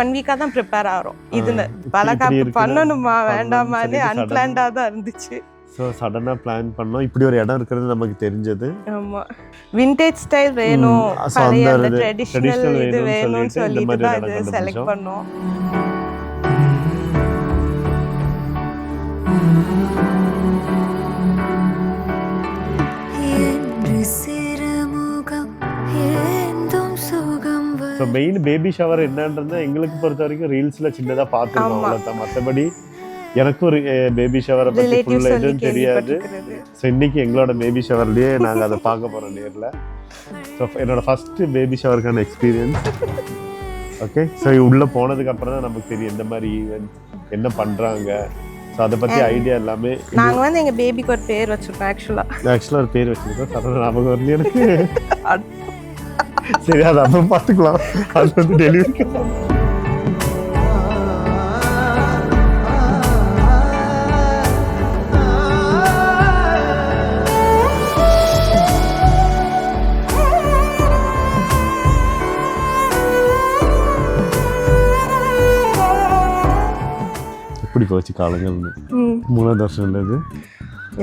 1 வீக்கா தான் ப்ரிப்பேர் ஆகிறோம். இது வளகாப்பு பண்ணணுமா வேண்டாமான்னு அன்பிளான்டா தான் இருந்துச்சு. ஸோ சடனாக பிளான் பண்ணோம். இப்படி ஒரு இடம் இருக்கிறது நமக்கு தெரிஞ்சது. ஆமாம், விண்டேஜ் ஸ்டைல் வேணும், பழைய அந்த ட்ரெடிஷ்னல் இது வேணும்னு சொல்லிட்டு தான் இது செலக்ட் பண்ணோம். ஸோ மெயின் பேபி ஷவர் என்னன்றது எங்களுக்கு பொறுத்த வரைக்கும் ரீல்ஸில் சின்னதாக பார்த்துருக்கோம், அவ்வளோதான். மற்றபடி எனக்கும் ஒரு பேபி ஷவரை பற்றி ஃபுல்லாக எதுவும் தெரியாது. ஸோ இன்றைக்கி எங்களோட பேபி ஷவர்லேயே நாங்கள் அதை பார்க்க போகிறோம் நேரில். ஸோ என்னோடய ஃபஸ்ட்டு பேபி ஷவருக்கான எக்ஸ்பீரியன்ஸ். ஓகே, ஸோ உள்ளே போனதுக்கப்புறம் தான் நமக்கு தெரியும் எந்த மாதிரி ஈவெண்ட் என்ன பண்ணுறாங்க. ஸோ அதை பற்றி ஐடியா எல்லாமே. நாங்கள் வந்து எங்கள் பேபிக்கு ஒரு பேர் வச்சுருக்கோம். ஆக்சுவலாக ஒரு பேர் வச்சுருக்கோம். சடனாக ஞாபகம் வரல எனக்கு. சரி, அதை அப்புறம் பார்த்துக்கலாம். அது வந்து டெலிவரி எப்படி போச்சு காலங்கள்? 3 வருஷம் இல்லது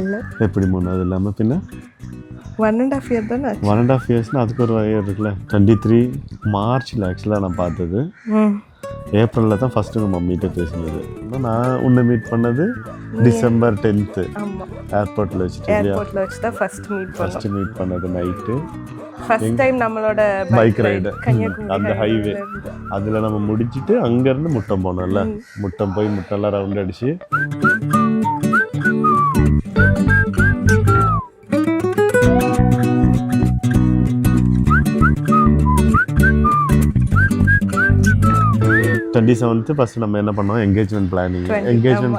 இல்லை, எப்படி 3 இல்லாமல் பின்ன 1.5 year தானே. 1.5 yearsனா அதுக்கு ஒரு வயது இருக்குல்ல. 23 மார்ச்சில் ஆக்சுவலாக நான் பார்த்தது. ஏப்ரலில் தான் ஃபஸ்ட்டு நம்ம மம்மிகிட்ட பேசினது. நான் உன்னை மீட் பண்ணது டிசம்பர் 10th ஏர்போர்ட்டில் வச்சு தான் ஃபஸ்ட்டு மீட் பண்ணது நைட்டு. ஃபர்ஸ்ட் டைம் நம்மளோட பைக் ரைடு அந்த ஹைவே அதில் நம்ம முடிச்சுட்டு அங்கேருந்து முட்டம் போனோம்ல. முட்டம் போய் முட்டெல்லாம் ரவுண்ட் அடிச்சு ஃபர்ஸ்ட் நம்ம என்ன பண்ணோம், என்கேஜ்மெண்ட்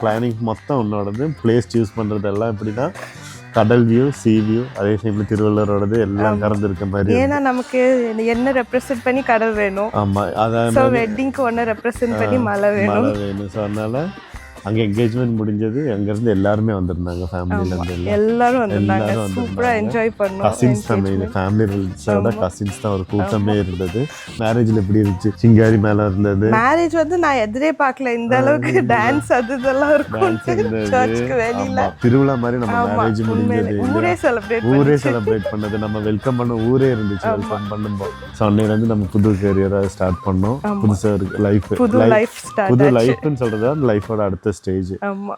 பிளானிங் மொத்தம் உன்னோடது. பிளேஸ் சூஸ் பண்ணுறது எல்லாம் எப்படின்னா கடல் வியூ, சி வியூ, அதே டைமில் திருவள்ளுவரோடது எல்லாம் கறந்துருக்க மாதிரி. ஏன்னா நமக்கு என்ன ரெப்ரசென்ட் பண்ணி கடல் வேணும். ஆமாம், அதான் வெட்டிங்க்கு ஒன்று ரெப்ரசென்ட் பண்ணி மழை வேணும். ஸோ அதனால அங்கே என்கேஜ்மெண்ட் முடிஞ்சது. அங்கேருந்து எல்லாருமே வந்திருந்தாங்க, ஃபேமிலியிலேருந்து எல்லாரும் வந்திருந்தாங்க. சூப்பராக என்ஜாய் பண்ணோம். கசின்ஸ் தான் மெயின், ஃபேமிலி ரிலேட்டிவ்ஸோட கசின்ஸ் தான் ஒரு கூட்டமே இருந்தது. மேரேஜில் எப்படி இருந்துச்சு? சிங்காரி மேலே இருந்தது. மேரேஜ் வந்து நான் எதிரே பார்க்கல, இந்த அளவுக்கு டான்ஸ் அது இதெல்லாம் இருக்கும். சர்ச்சுக்கு வெளியில திருவிழா மாதிரி நம்ம மேரேஜ் முடிஞ்சது. ஊரே செலிப்ரேட் பண்ணது. நம்ம வெல்கம் பண்ண ஊரே இருந்துச்சு வெல்கம் பண்ணும்போது. ஸோ அன்னையிலேருந்து நம்ம புது கரியராக ஸ்டார்ட் பண்ணோம். புதுசாக இருக்கு லைஃப், புது லைஃப்னு சொல்கிறது அந்த லைஃபோட அடுத்த ஸ்டேஜ். ஆமா,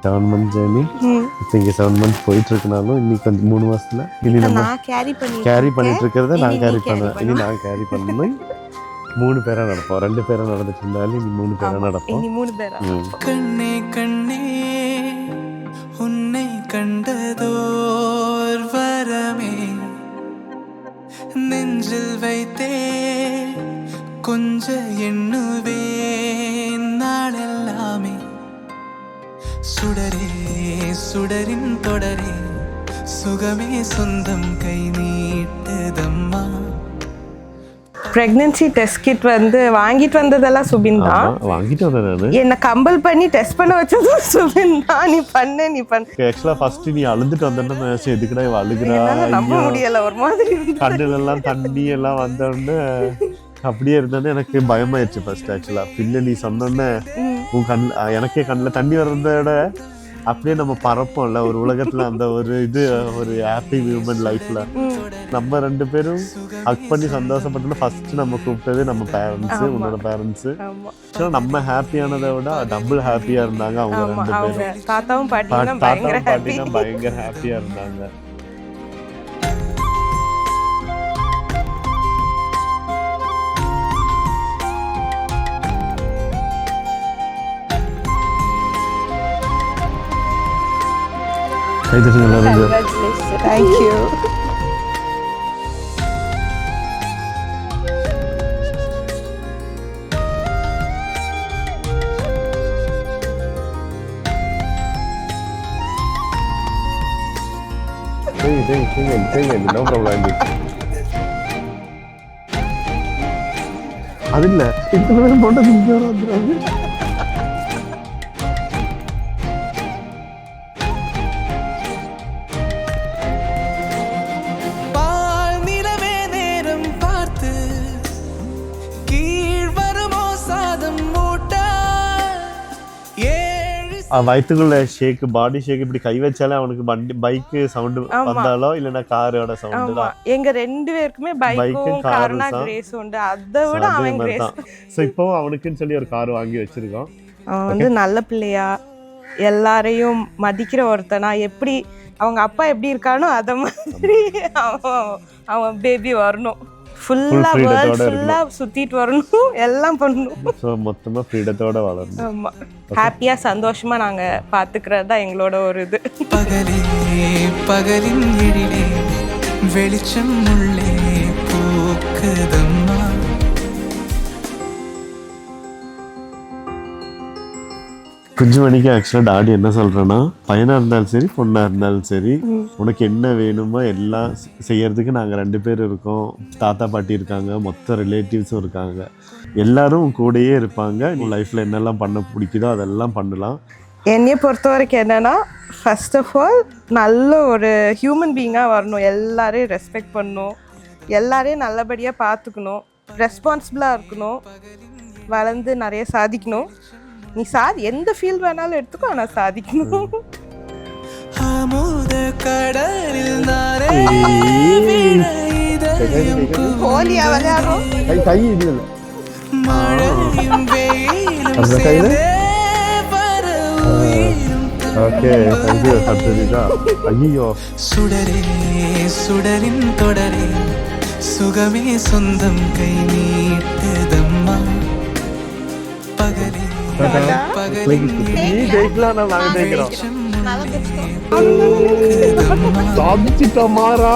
செவன் மந்த் ஜேர்னி. இப்போ இங்கே 7 months போயிட்டு இருக்கனாலும் இன்னைக்கு கொஞ்சம் 3 மாசத்துல இனி நம்ம கேரி பண்ணிட்டு இருக்கிறத நான் கேரி பண்ணுவேன். இனி நான் கேரி பண்ணணும். 3 பேரா நடப்போம். 2 பேரா நடந்துட்டு இருந்தாலும் இனி 3 பேரா நடப்போம். கண்ணே கண்ணே உன்னை கண்டதோர் வரமே நெஞ்சில் வைத்தே கொஞ்ச எண்ணுவேன் நாளெல்லாமே. சுடரே சுடரின் தொடரே சுகமே சொந்தம் கை நீட்டதம்மா. பிரெக்னன்சி டெஸ்ட் கிட் வந்து வாங்கிட்டு வந்ததெல்லாம் சுபின் தான். வாங்கிட்டு வந்தேன். என்ன கம்பல் பண்ணி டெஸ்ட் பண்ண வச்சதும் சுபின் தான். நீ பண்ணு. ஆக்சுவலா ஃபர்ஸ்ட் நீ அழுதுட்டு வந்தேன்னு எதுக்குடா இவ அழுகுறா, நம்ப முடியல. ஒரு மாதிரி கண்ணுல எல்லாம் தண்ணி எல்லாம் வந்தோடனே அப்படியே இருந்தோடனே எனக்கு பயமாயிருச்சு ஃபர்ஸ்ட். ஆக்சுவலா பின்ன நீ சொன்னோன்னே உன் எனக்கே கண்ணில் தண்ணி வர்றதோட அப்படியே நம்ம பறப்போம்ல ஒரு உலகத்துல. அந்த ஒரு இது ஒரு ஹாப்பி ஹியூமன் லைஃப்ல நம்ம 2 பேரும் ஹக் பண்ணி சந்தோஷப்பட்டோம்னா ஃபர்ஸ்ட் நம்ம கூப்பிட்டது நம்ம பேரண்ட்ஸ், உன்னோட பேரண்ட்ஸ். நம்ம ஹாப்பியானதை விட டபுள் ஹாப்பியா இருந்தாங்க அவங்க 2 பேரும். தாத்தாவும் பாட்டியும் பயங்கர ஹாப்பியா இருந்தாங்க. Congratulations. Thank you. Sing, no problem. அது இல்ல இத்தனை பேர் போட்டோ இங்க வந்துடுறாங்க. பால் நிலவே நேரம் பார்த்து கீழ் வருமோ சாதம் மூட்டா ஏழு வயிற்றுக்குள்ள ஷேக் பாடி ஷேக் இப்படி கை வச்சாலே அவனுக்கு வண்டி பைக்கு சவுண்டு வந்தாலோ இல்லைன்னா காரோட சவுண்டு ஆமா தான். எங்க 2 பேருக்குமே பைக்கும் கார்னா கிரேஸ் உண்டு. அதை விட அவன் கிரேஸ். ஸோ இப்போ அவனுக்குன்னு சொல்லி ஒரு கார் வாங்கி வச்சிருக்கோம். அவன் வந்து நல்ல பிள்ளையா எல்லாரையும் மதிக்கிற ஒருத்தனா, எப்படி அவங்க அப்பா எப்படி இருக்கானோ அத மாதிரி அவன் பேபி வரணும். ஃபுல்லா வேர்ல்ட் ஃபுல்லா சுத்திட்டு வரணும், எல்லாம் பண்ணணும். ஸோ மொத்தமா ஃப்ரீடத்தோட வளரணும். ஆமா, ஹாப்பியா சந்தோஷமா நாங்க பாத்துக்கிறது தான் எங்களோட ஒரு இது. பகலே பகலின் எழிலே வெளிச்சம் உள்ளே பூக்குதம்மா. குஞ்சுமணிக்கு ஆக்சுவலாக டாடி என்ன சொல்கிறேன்னா, பையனாக இருந்தாலும் சரி பொண்ணாக இருந்தாலும் சரி உனக்கு என்ன வேணுமோ எல்லாம் செய்யறதுக்கு நாங்கள் 2 பேர் இருக்கோம். தாத்தா பாட்டி இருக்காங்க, மொத்த ரிலேட்டிவ்ஸும் இருக்காங்க, எல்லாரும் கூடயே இருப்பாங்க. உங்கள் லைஃப்பில் என்னெல்லாம் பண்ண பிடிக்குதோ அதெல்லாம் பண்ணலாம். என்னைய பொறுத்த வரைக்கும் என்னன்னா, ஃபர்ஸ்ட் ஆஃப் ஆல் நல்ல ஒரு ஹியூமன் பீயிங்காக வரணும், எல்லாரையும் ரெஸ்பெக்ட் பண்ணணும், எல்லாரையும் நல்லபடியாக பார்த்துக்கணும், ரெஸ்பான்சிபிளாக இருக்கணும், வளர்ந்து நிறைய சாதிக்கணும். நீ எந்த ஃபீல்ட் வேணாலும் எடுத்துக்கோ, ஆனால் சாதிக்கணும். அமுத கடலில் நாரே இதயம் ஹோலியா விளையாடுறோம். மழையும் வெயிலும் சேர்ந்தே வர உயிரும் ஐயோ சுடரே சுடரின் தொடரே சுகமே சொந்தம் கை நீட்டுதம்மா. பகலே பகலின் சாதிச்சிட்டோம் மாறா.